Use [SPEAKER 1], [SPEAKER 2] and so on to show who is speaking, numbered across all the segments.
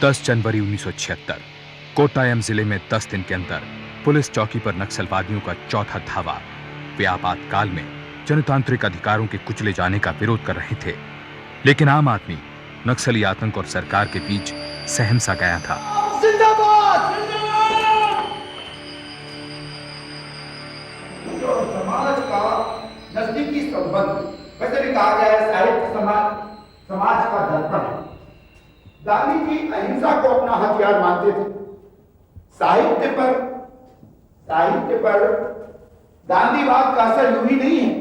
[SPEAKER 1] 10 जनवरी 1976 कोट्टायम जिले में 10 दिन के अंदर पुलिस चौकी पर नक्सलवादियों का चौथा धावा। वे आपातकाल में जनतांत्रिक अधिकारों के कुचले जाने का विरोध कर रहे थे, लेकिन आम आदमी नक्सली आतंक और सरकार के बीच सहम सा गया था।
[SPEAKER 2] जिंदाबाद! जो समाज का नजदीकी संबंध, वैसे भी कहा गया है साहित्य समाज का दर्पण है। गांधी जी अहिंसा को अपना हथियार मानते थे। साहित्य पर गांधीवाद का असर यूं ही नहीं है।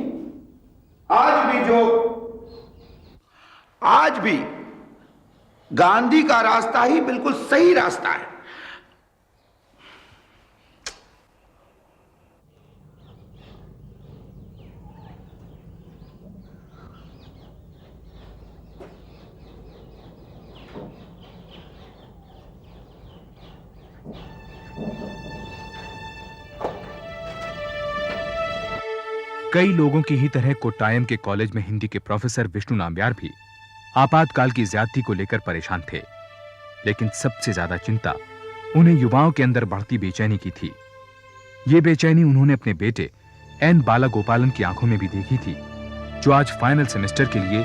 [SPEAKER 2] आज भी गांधी का रास्ता ही बिल्कुल सही रास्ता है।
[SPEAKER 1] कई लोगों की ही तरह कोट्टायम के कॉलेज में हिंदी के प्रोफेसर विष्णु नाम्बियार भी आपातकाल की ज्यादती को लेकर परेशान थे, लेकिन सबसे ज्यादा चिंता उन्हें युवाओं के अंदर बढ़ती बेचैनी की थी। ये बेचैनी उन्होंने अपने बेटे एन बालागोपालन की आंखों में भी देखी थी, जो आज फाइनल सेमेस्टर के लिए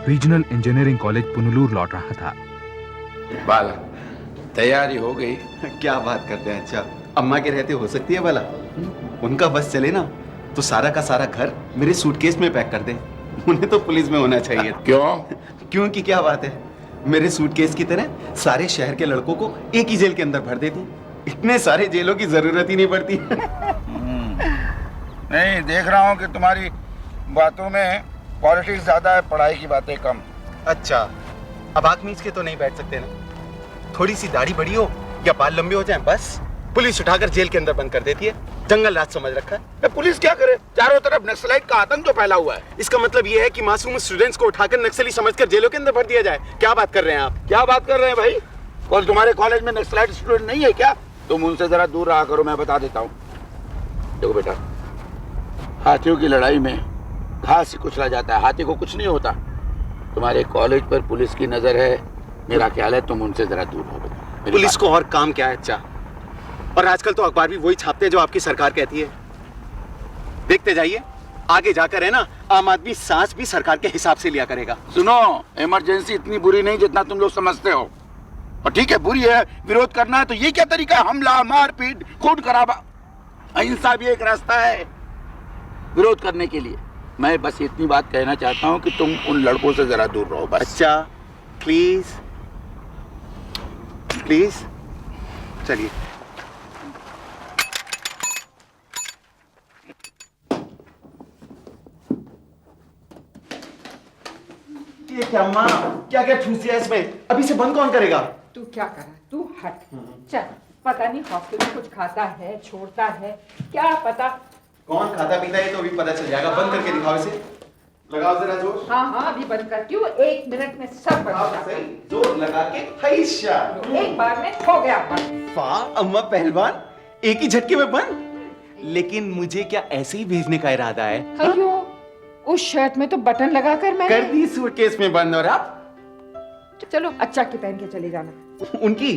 [SPEAKER 1] रीजनल इंजीनियरिंग कॉलेज पुनलूर लौट रहा था।
[SPEAKER 3] बाला, तैयारी हो गई?
[SPEAKER 4] क्या बात करते हैं? अच्छा, अम्मा के रहते हो सकती है बाला? उनका बस चले ना तो सारा का सारा घर मेरे सूटकेस में पैक कर दे। उन्हें तो पुलिस में होना चाहिए। क्यों की क्या बात है, मेरे सूटकेस की तरह सारे शहर के लड़कों को एक ही जेल के अंदर भर देती। इतने सारे जेलों की जरूरत ही नहीं पड़ती।
[SPEAKER 3] नहीं, देख रहा हूँ कि तुम्हारी बातों में पॉलिटिक्स ज्यादा है, पढ़ाई की बातें कम।
[SPEAKER 4] अच्छा, अब आंख मीच के तो नहीं बैठ सकते ना? थोड़ी सी दाढ़ी बड़ी हो या बाल लंबे हो जाएं, बस पुलिस उठाकर जेल के अंदर बंद कर देती है। जंगल राज समझ रखा है।
[SPEAKER 3] पुलिस क्या करे? चारों तरफ नक्सलाइट का आतंक जो फैला हुआ है।
[SPEAKER 4] इसका मतलब ये है कि मासूम स्टूडेंट्स को उठाकर नक्सली समझकर जेलों के अंदर भर दिया जाए। क्या बात कर रहे हैं आप?
[SPEAKER 3] क्या बात कर रहे हैं भाई? कौन तुम्हारे कॉलेज में नक्सलाइट स्टूडेंट नहीं है क्या? तुम उनसे जरा दूर रहा करो, मैं बता देता हूँ। देखो बेटा, हाथियों की लड़ाई में घास ही कुचला जाता है, हाथी को कुछ नहीं होता। तुम्हारे कॉलेज पर पुलिस की नजर है, मेरा ख्याल है तुम उनसे जरा दूर हो।
[SPEAKER 4] पुलिस को और काम क्या है? अच्छा, और आजकल तो अखबार भी वही छापते हैं जो आपकी सरकार कहती है। देखते जाइए, आगे जाकर है ना, आम आदमी सांस भी सरकार के हिसाब से लिया करेगा।
[SPEAKER 3] सुनो, इमरजेंसी इतनी बुरी नहीं जितना तुम लोग समझते हो। और ठीक है, बुरी है, विरोध करना है तो ये क्या तरीका है? हमला, मारपीट, खून खराबा। अहिंसा भी एक रास्ता है विरोध करने के लिए। मैं बस इतनी बात कहना चाहता हूँ कि तुम उन लड़कों से जरा दूर रहो बस।
[SPEAKER 4] अच्छा, प्लीज प्लीज चलिए। ये क्या माँ, क्या क्या ठूसी है इसमें? अभी से बंद कौन करेगा?
[SPEAKER 5] तू क्या कर रहा है? तू हट। चल, पता नहीं हॉस्टल में कुछ खाता है, छोड़ता है, क्या पता।
[SPEAKER 4] कौन खाता पीता है तो अभी पता चल जाएगा। बंद करके दिखाओ इसे। लगाओ जरा जोर।
[SPEAKER 5] हाँ हाँ, अभी बंद करती हूँ। 1 मिनट में सब बंद हो जाता है।
[SPEAKER 4] जोर लगा के हैशा।
[SPEAKER 5] एक बार में हो गया बंद।
[SPEAKER 4] वाह अम्मा पहलवान, एक ही झटके में बंद। लेकिन मुझे क्या ऐसे ही भेजने का इरादा है?
[SPEAKER 5] अयो, उस शर्ट में तो बटन लगाकर मैं
[SPEAKER 4] कर दी सूटकेस में बंद। और आप
[SPEAKER 5] चलो अच्छा की पहन के चले जाना।
[SPEAKER 4] उनकी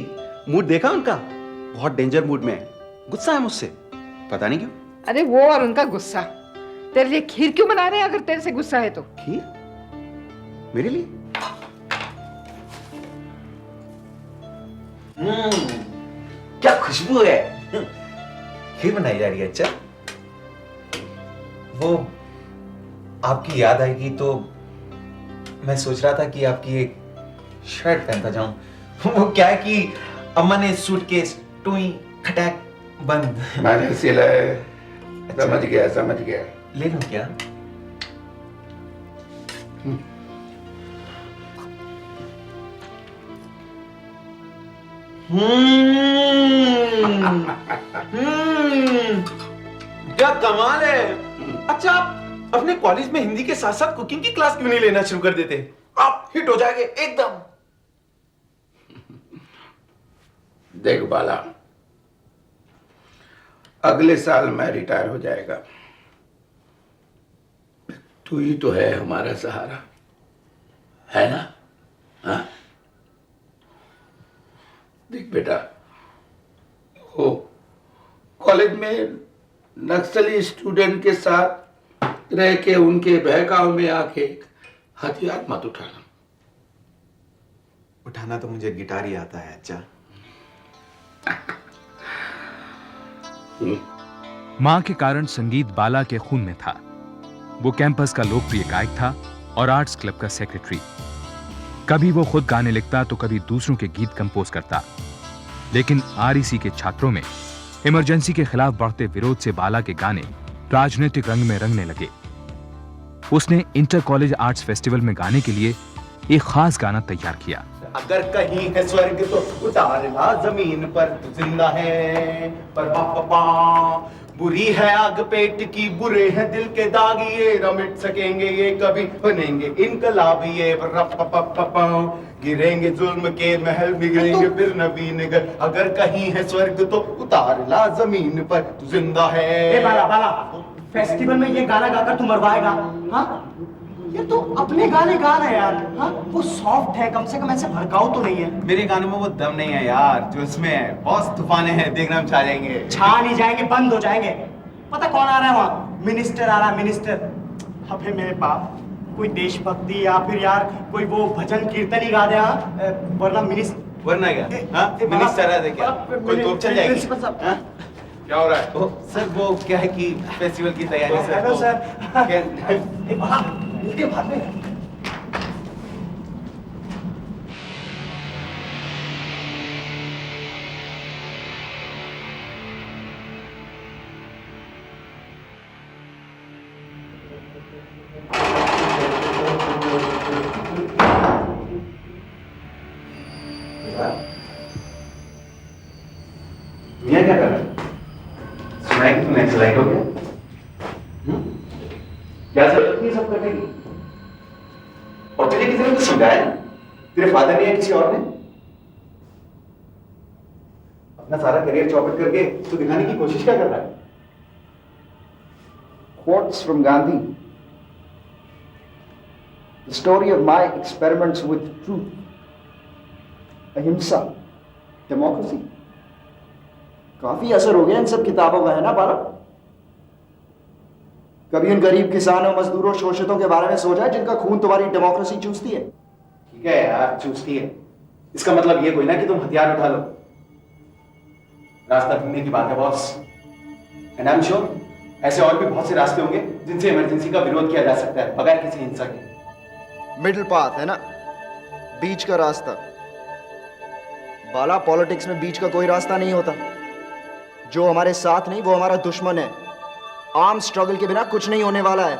[SPEAKER 4] मूड देखा उनका? बहुत डेंजर मूड में है, गुस्सा है मुझसे, पता नहीं क्यों।
[SPEAKER 5] अरे वो और उनका गुस्सा। तेरे लिए खीर क्यों बना रहे हैं अगर तेरे से गुस्सा है तो?
[SPEAKER 4] खीर? मेरे लिए? क्या खुशबू है। खीर बनाई जा रही है। अच्छा, वो आपकी याद आएगी तो मैं सोच रहा था कि आपकी एक शर्ट पहनता जाऊं। वो क्या है कि अम्मा ने सूटकेस टुई खटाक बंद।
[SPEAKER 3] मैंने सिलाए। समझ गया।
[SPEAKER 4] ले लूं क्या? क्या कमाल है। अच्छा, आप अपने कॉलेज में हिंदी के साथ साथ कुकिंग की क्लास क्यों नहीं लेना शुरू कर देते? आप हिट हो जाएंगे एकदम।
[SPEAKER 3] देख बाला, अगले साल मैं रिटायर हो जाएगा। तू ही तो है हमारा सहारा, है ना? हाँ? बेटा, वो कॉलेज में नक्सली स्टूडेंट के साथ रह के उनके बहकाव में आके हथियार मत उठाना।
[SPEAKER 4] उठाना तो मुझे गिटार ही आता है अच्छा।
[SPEAKER 1] मां के कारण संगीत बाला के खून में था। वो कैंपस का लोकप्रिय गायक था और आर्ट्स क्लब का सेक्रेटरी। कभी वो खुद गाने लिखता तो कभी दूसरों के गीत कंपोज करता। लेकिन आरईसी के छात्रों में इमरजेंसी के खिलाफ बढ़ते विरोध से बाला के गाने राजनीतिक रंग में रंगने लगे। उसने इंटर कॉलेज आर्ट्स फेस्टिवल में गाने के लिए एक खास गाना तैयार किया।
[SPEAKER 4] अगर कहीं है स्वर्ग तो उतारना जमीन पर, तू जिंदा है पर पापा, बुरी है आग पेट की, बुरे हैं दिल के दाग, ये न मिट सकेंगे ये कभी, बनेंगे इनकलाबी ये रप्पा, गिरेंगे जुल्म के महल, बिगड़ेंगे फिर नवीन घर। अगर कहीं है स्वर्ग तो उतारना जमीन पर, तू जिंदा है।
[SPEAKER 6] ए बाला बाला, फेस्टिवल में ये गाना गाकर तू मरवाएगा? हाँ, ये तो अपने गाने गा रहा है यार। हाँ, वो सॉफ्ट है, कम से कम ऐसे भड़काऊ तो नहीं है।
[SPEAKER 4] मेरे गानों में वो दम नहीं है यार जो इसमें है। बहुत तूफाने हैं, देखना हम छा जाएंगे।
[SPEAKER 6] छा नहीं जाएंगे, बंद हो जाएंगे। पता कौन आ रहा है वहाँ? मिनिस्टर आ रहा है, मिनिस्टर। अबे मेरे बाप, कोई देशभक्ति या फिर यार कोई वो भजन कीर्तन ही गा दे। वरना
[SPEAKER 4] वरना क्या? हाँ, मिनिस्टर है क्या? कोई तोप चल जाएगी? क्या हो रहा है? सर वो क्या है कि फेस्टिवल की तैयारी सर।
[SPEAKER 6] Hello sir. मिलके भाग में।
[SPEAKER 4] दुनिया क्या कर रहा है? सुना है कि तुम एक्सलाइट हो गया? क्या जरूरत नहीं सब करने की? और तुझे किसी ने कुछ समझाया? तेरे फादर ने या किसी और ने? अपना सारा करियर चौपट करके तू दिखाने की कोशिश क्या कर रहा है?
[SPEAKER 2] Quotes from Gandhi. The story of my experiments with truth, ahimsa, democracy. काफी असर हो गया इन सब किताबों का, है ना बाला? कभी उन गरीब किसानों, मजदूरों, शोषितों के बारे में सोचा है जिनका खून तुम्हारी डेमोक्रेसी चूसती है?
[SPEAKER 4] ठीक है यार, चूसती है। इसका मतलब ये कोई ना कि तुम हथियार उठा लो। रास्ता ढूंढने की बात है boss. And I am sure ऐसे और भी बहुत से रास्ते होंगे जिनसे इमरजेंसी का विरोध किया जा सकता है बगैर किसी हिंसा के।
[SPEAKER 7] मिडिल पाथ है ना, बीच का रास्ता। बाला, पॉलिटिक्स में बीच का कोई रास्ता नहीं होता। जो हमारे साथ नहीं वो हमारा दुश्मन है। आर्म स्ट्रगल के बिना कुछ नहीं होने वाला है।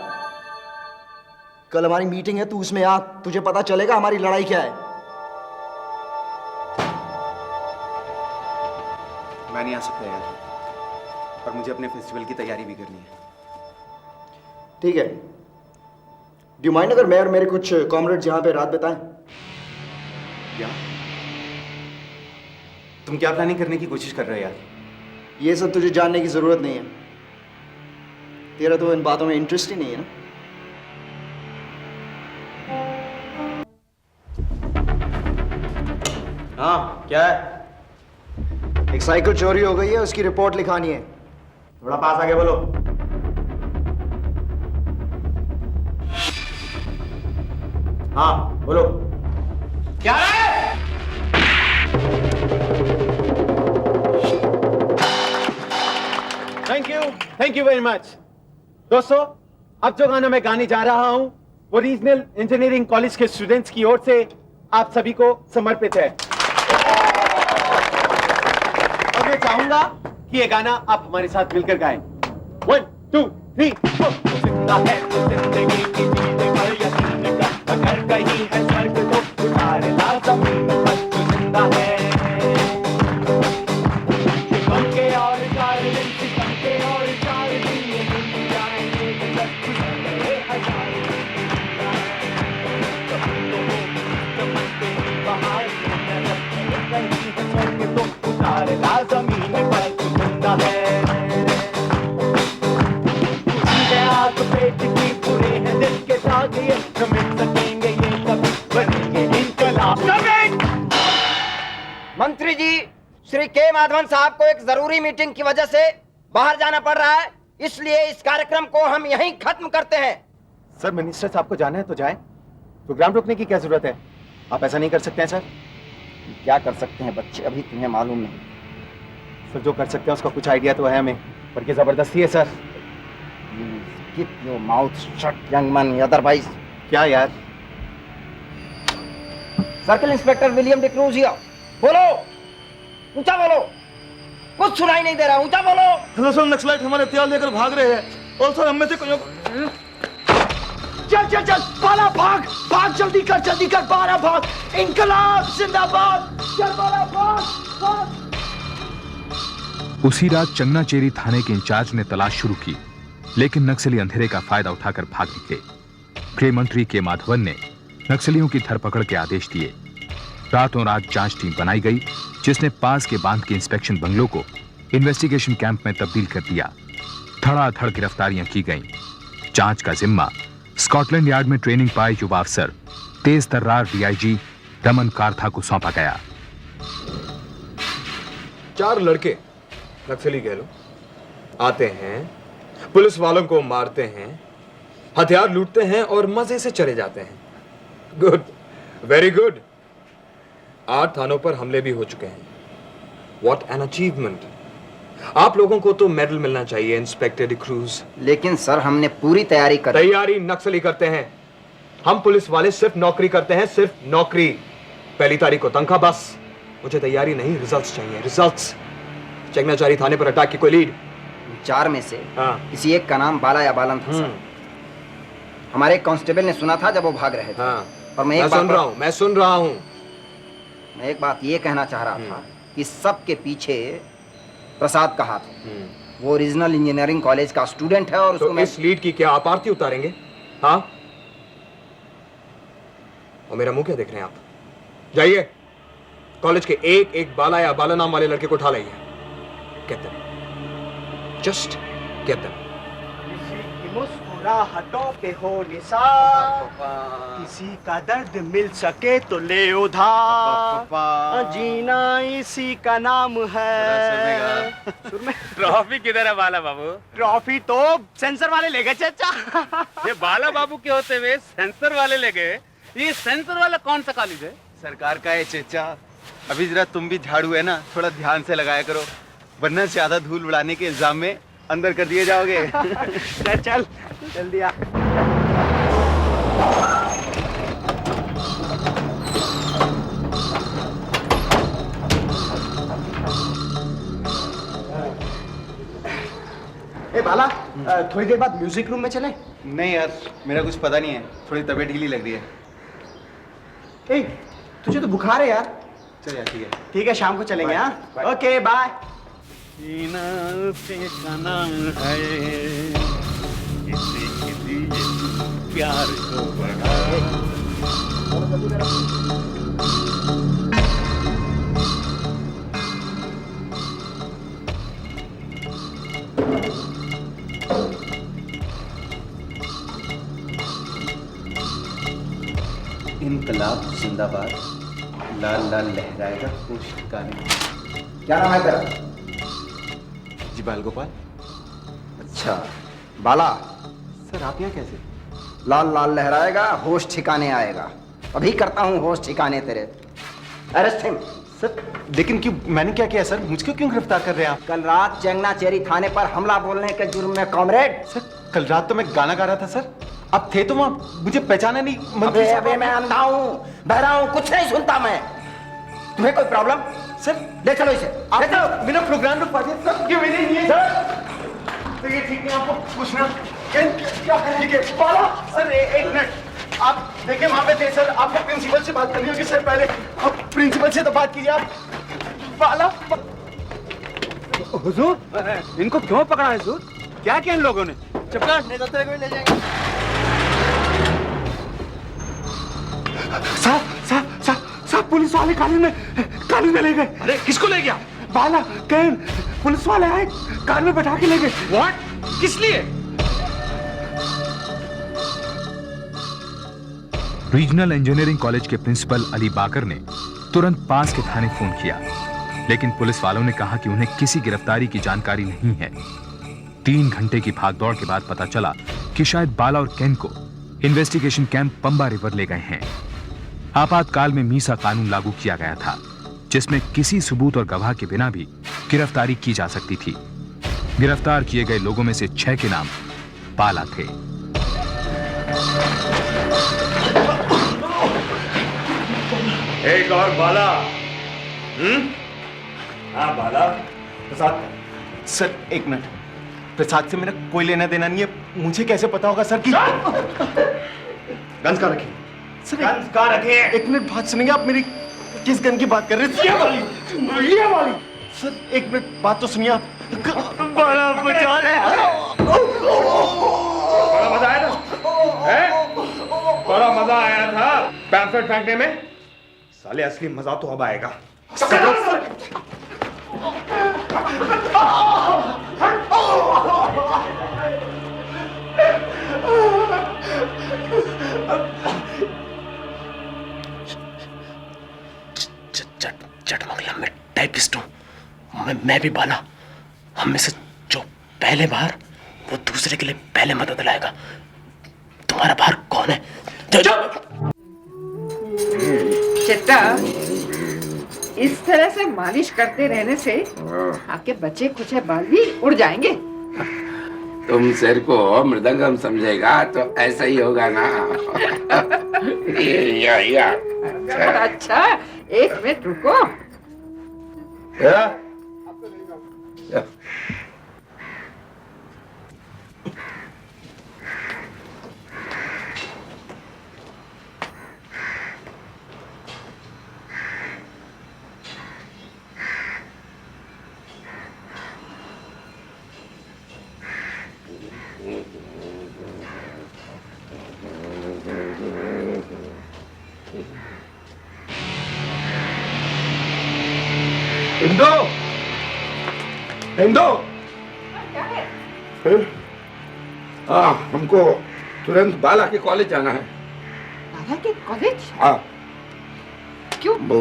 [SPEAKER 7] कल हमारी मीटिंग है, तू उसमें आ, तुझे पता चलेगा हमारी लड़ाई क्या है।
[SPEAKER 4] मैं नहीं आ सकता यार, और मुझे अपने फेस्टिवल की तैयारी भी करनी है।
[SPEAKER 7] ठीक है, डू यू माइंड अगर मैं और मेरे कुछ कॉमरेड्स यहाँ पे रात बिताएं?
[SPEAKER 4] क्या? तुम क्या प्लानिंग करने की कोशिश कर रहे हो यार?
[SPEAKER 7] ये सब तुझे जानने की जरूरत नहीं है। तेरा तो इन बातों में इंटरेस्ट ही नहीं है ना।
[SPEAKER 6] हाँ, क्या है?
[SPEAKER 7] एक साइकिल चोरी हो गई है, उसकी रिपोर्ट लिखानी है।
[SPEAKER 6] थोड़ा पास आके बोलो। हाँ बोलो। क्या है?
[SPEAKER 8] Thank you very much. दोस्तों, अब जो गाना मैं गाने जा रहा हूं वो रीजनल इंजीनियरिंग कॉलेज के स्टूडेंट्स की ओर से आप सभी को समर्पित है। और मैं चाहूंगा कि ये गाना आप हमारे साथ मिलकर गाएं। 1 2 3 जिंदा है तो जिंदगी की जीने पर यकीन कर, अगर कहीं है स्वर्ग तो उतारे ला जमीन पर, तो जिंदा है। जमीन पर जिंदा है। आग पेट की, बुरे हैं दिल के दाग, ये न मिट सकेंगे ये कभी, बनेंगे इनकलाब।
[SPEAKER 6] मंत्री जी,
[SPEAKER 9] श्री के माधवन साहब को एक जरूरी मीटिंग की वजह से बाहर जाना पड़ रहा है, इसलिए इस कार्यक्रम को हम यहीं खत्म करते हैं।
[SPEAKER 8] सर मिनिस्टर साहब को जाना है तो जाए, प्रोग्राम रोकने की क्या जरूरत है? आप ऐसा नहीं कर सकते हैं सर?
[SPEAKER 9] क्या कर सकते हैं बच्चे, अभी तुम्हें मालूम नहीं।
[SPEAKER 8] सर जो कर सकते हैं उसका कुछ आइडिया तो है हमें, पर ये जबरदस्ती है sir.
[SPEAKER 9] Keep your mouth shut, young man, otherwise.
[SPEAKER 8] क्या यार?
[SPEAKER 9] Circle inspector William D'Cruz here. बोलो, ऊंचा बोलो, कुछ सुनाई नहीं दे रहा, ऊंचा बोलो।
[SPEAKER 10] हेलो सर, नक्सलाइट हमारे हथियार लेकर भाग रहे हैं और सर हम में से कोई
[SPEAKER 2] चल चल चल, बाला भाग भाग, जल्दी कर बाला भाग। इंकलाब जिंदाबाद, चल बाला भाग भाग।
[SPEAKER 1] उसी रात चंगनाचेरी थाने के इंचार्ज ने तलाश शुरू की, लेकिन नक्सली अंधेरे का फायदा उठाकर भाग निकले। गृह मंत्री के माधवन ने नक्सलियों की धरपकड़ के आदेश दिए। रातों रात जांच टीम बनाई गई, जिसने पास के बांध के इंस्पेक्शन बंगलों को इन्वेस्टिगेशन कैंप में तब्दील कर दिया। धड़ाधड़ गिरफ्तारियां की गईं। जांच का जिम्मा स्कॉटलैंड यार्ड में ट्रेनिंग पाए युवा अफसर तेज तर्रार डीआईजी रमन काथा को सौंपा गया।
[SPEAKER 11] 4 लड़के नक्सली कह लो आते हैं, पुलिस वालों को मारते हैं, हथियार लूटते हैं और मजे से चले जाते हैं। Good, very good. 8 थानों पर हमले भी हो चुके हैं। What an achievement. आप लोगों को तो मेडल मिलना चाहिए इंस्पेक्टर डिक्रूज।
[SPEAKER 9] लेकिन सर हमने पूरी तैयारी कर।
[SPEAKER 11] तैयारी नक्सली करते हैं, हम पुलिस वाले सिर्फ नौकरी करते हैं, सिर्फ नौकरी। पहली तारीख को तनख्वाह बस। मुझे तैयारी नहीं, रिजल्ट्स चाहिए, रिजल्ट्स। चंगनाचेरी थाने पर अटैक की कोई लीड?
[SPEAKER 9] 4 में से किसी एक का नाम बाला या बालन था सर। हमारे कांस्टेबल ने सुना था जब वो भाग रहे थे। और मैं
[SPEAKER 11] सुन रहा हूं।
[SPEAKER 9] मैं एक बात ये कहना चाह रहा था कि सबके पीछे प्रसाद का हाथ है। वो ओरिजिनल इंजीनियरिंग कॉलेज का स्टूडेंट है और उसको
[SPEAKER 11] तो इस लीड की क्या आप आरती उतारेंगे? हाँ, और मेरा मुंह क्या देख रहे हैं आप? जाइए कॉलेज के एक बाला या बाला नाम वाले लड़के को उठा लाइए। Get them. Just get them.
[SPEAKER 6] किसी की मुस्कुराहटों पे हो निसार, किसी का दर्द मिल सके तो ले उधार, जीना इसी का नाम है।
[SPEAKER 10] ट्रॉफी किधर है बाला बाबू?
[SPEAKER 6] ट्रॉफी तो सेंसर वाले ले गए चाचा।
[SPEAKER 10] ये बाला बाबू के होते हुए सेंसर वाले ले गए। ये सेंसर वाला कौन सा कॉलेज है?
[SPEAKER 4] सरकार का है चेचा। अभी जरा तुम भी झाड़ू है ना, थोड़ा ध्यान से लगाया करो, वरना ज्यादा धूल उड़ाने के इल्जाम में अंदर कर दिए जाओगे।
[SPEAKER 6] चल जल्दी आ। ए बाला, थोड़ी देर बाद म्यूजिक रूम में चले?
[SPEAKER 4] नहीं यार, मेरा कुछ पता नहीं है, थोड़ी तबीयत ढीली लग रही है।
[SPEAKER 6] ए, तुझे तो बुखार है यार।
[SPEAKER 4] चल यार, ठीक है।
[SPEAKER 6] ठीक है, शाम को चलेंगे। हाँ, ओके बाय।
[SPEAKER 10] प्यार को बढ़ाए।
[SPEAKER 4] इनकलाब जिंदाबाद, लाल लाल लहराएगा होश ठिकाने।
[SPEAKER 9] क्या नाम है तेरा?
[SPEAKER 4] जी बाल गोपाल।
[SPEAKER 9] अच्छा बाला।
[SPEAKER 4] सर आप यहाँ कैसे?
[SPEAKER 9] लाल लाल लहराएगा, होश ठिकाने आएगा। अभी करता हूँ होश ठिकाने तेरे। Arrest him.
[SPEAKER 4] सर लेकिन क्यों, मैंने क्या किया सर? मुझको क्यों गिरफ्तार कर रहे हैं आप?
[SPEAKER 9] कल रात चंगनाचेरी थाने पर हमला बोलने के जुर्म में कॉमरेड।
[SPEAKER 4] सर कल रात तो मैं गाना गा रहा था सर, आप थे तो वहाँ, मुझे पहचाना नहीं।
[SPEAKER 9] अबे मैं अंधा हूँ, बहरा हूँ, कुछ नहीं सुनता मैं। तुम्हें कोई प्रॉब्लम?
[SPEAKER 4] सर
[SPEAKER 9] ले चलो इसे, ले चलो।
[SPEAKER 4] बिना प्रोग्राम रुक पाते सर, क्यों मिले नहीं है?
[SPEAKER 6] तो ये ठीक है, आपको पूछना क्या है? बाला सर, एक मिनट आप देखिए, वहां पे थे सर। आपको प्रिंसिपल से बात करनी होगी सर। पहले आप प्रिंसिपल से तो बात कीजिए आप। बाला।
[SPEAKER 10] हुजूर, इनको क्यों पकड़ा है हुजूर? क्या किया इन लोगों ने?
[SPEAKER 6] चपका नहीं तो ले जाएंगे। साहब पुलिस वाले कानून में ले गए।
[SPEAKER 10] अरे किसको ले गया?
[SPEAKER 6] बाला कैन, पुलिस वाले आए, कार में बैठा के ले गए।
[SPEAKER 10] व्हाट? किस लिए?
[SPEAKER 1] रीजनल इंजीनियरिंग कॉलेज के प्रिंसिपल अली बाकर ने तुरंत पास के थाने फोन किया। लेकिन पुलिस वालों ने कहा कि उन्हें किसी गिरफ्तारी की जानकारी नहीं है। 3 घंटे की भागदौड़ के बाद पता चला कि शायद बाला और केन को इन्वेस्टिगेशन कैंप पंबा रिवर ले गए हैं। आपातकाल में मीसा कानून लागू किया गया था, जिसमें किसी सबूत और गवाह के बिना भी गिरफ्तारी की जा सकती थी। गिरफ्तार किए गए लोगों में से 6 के नाम बाला थे।
[SPEAKER 8] एक और बाला। हाँ बाला। प्रसाद
[SPEAKER 4] सर एक मिनट, प्रसाद से मेरा कोई लेना देना नहीं है। मुझे कैसे पता होगा सर कि
[SPEAKER 8] गन्स कहाँ रखे?
[SPEAKER 4] सर
[SPEAKER 8] गन्स कहाँ रखे हैं?
[SPEAKER 4] एक मिनट बात सुनेंगे आप मेरी? किस गन की बात कर रहे हैं? ये वाली। सर एक मिनट बात तो सुनिए आप।
[SPEAKER 8] बड़ा बचा बड़ा मजा आया था? बड़ा मजा आया था पैम्फलेट फेंकने में। साले असली मजा तो अब आएगा।
[SPEAKER 6] चटमंगला में टाइपिस्ट हूँ मैं भी बाला। हम में से जो पहले बाहर वो दूसरे के लिए पहले मदद लाएगा। तुम्हारा बाहर कौन है?
[SPEAKER 5] चिट्टा, इस तरह से मालिश करते रहने से आपके बचे कुछ बाल भी उड़ जाएंगे।
[SPEAKER 3] तुम सिर को मृदंगम समझेगा तो ऐसा ही होगा ना। या।
[SPEAKER 5] अच्छा 1 मिनट रुको।
[SPEAKER 3] हिंदू, हिंदू।
[SPEAKER 5] क्या है?
[SPEAKER 3] हमको तुरंत बाला के कॉलेज जाना है।
[SPEAKER 5] बाला के कॉलेज?
[SPEAKER 3] हाँ।
[SPEAKER 5] क्यों?
[SPEAKER 3] वो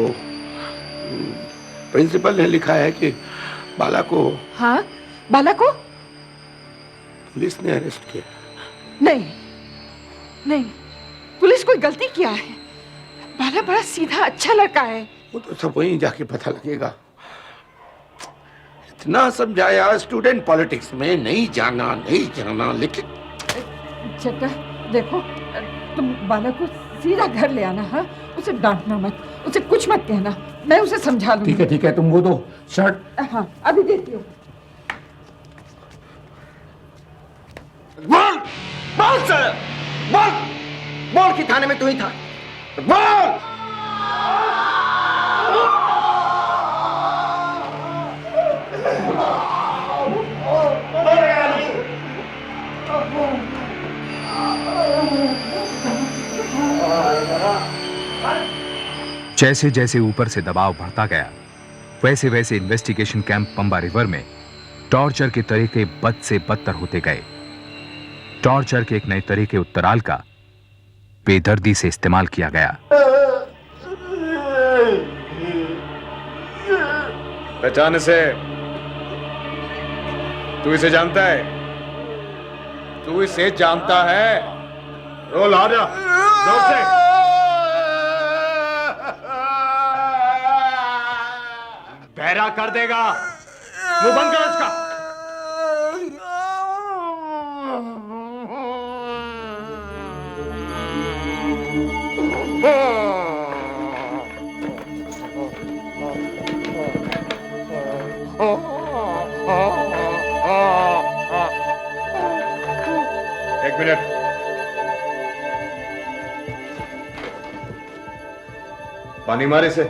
[SPEAKER 3] प्रिंसिपल ने लिखा है कि बाला को।
[SPEAKER 5] हाँ, बाला को
[SPEAKER 3] पुलिस ने अरेस्ट किया।
[SPEAKER 5] नहीं, पुलिस कोई गलती किया है। बाला बड़ा सीधा अच्छा लड़का है।
[SPEAKER 3] वो तो सब वहीं जाके पता लगेगा। इतना समझाया स्टूडेंट पॉलिटिक्स में नहीं जाना लेकिन।
[SPEAKER 5] चट्टा देखो, तुम बाला को सीधा घर ले आना। हाँ, उसे डांटना मत, उसे कुछ मत कहना। मैं उसे समझा लूंगी।
[SPEAKER 3] ठीक है, तुम वो दो शर्ट।
[SPEAKER 5] हाँ, अभी देती हूँ।
[SPEAKER 7] बोल सर, बोल कि थाने में तू ही था। बोल।
[SPEAKER 1] जैसे जैसे ऊपर से दबाव बढ़ता गया, वैसे वैसे इन्वेस्टिगेशन कैंप पंबा रिवर में टॉर्चर के तरीके बद से बदतर होते गए। टॉर्चर के एक नए तरीके उत्तराल का बेदर्दी से इस्तेमाल किया गया।
[SPEAKER 11] पहचान से तू इसे जानता है? तू इसे जानता है? रोल आ जा जोर से।
[SPEAKER 8] बहरा कर देगा। मुंह बंद करो इसका।
[SPEAKER 11] एक मिनट। पानी मारे से।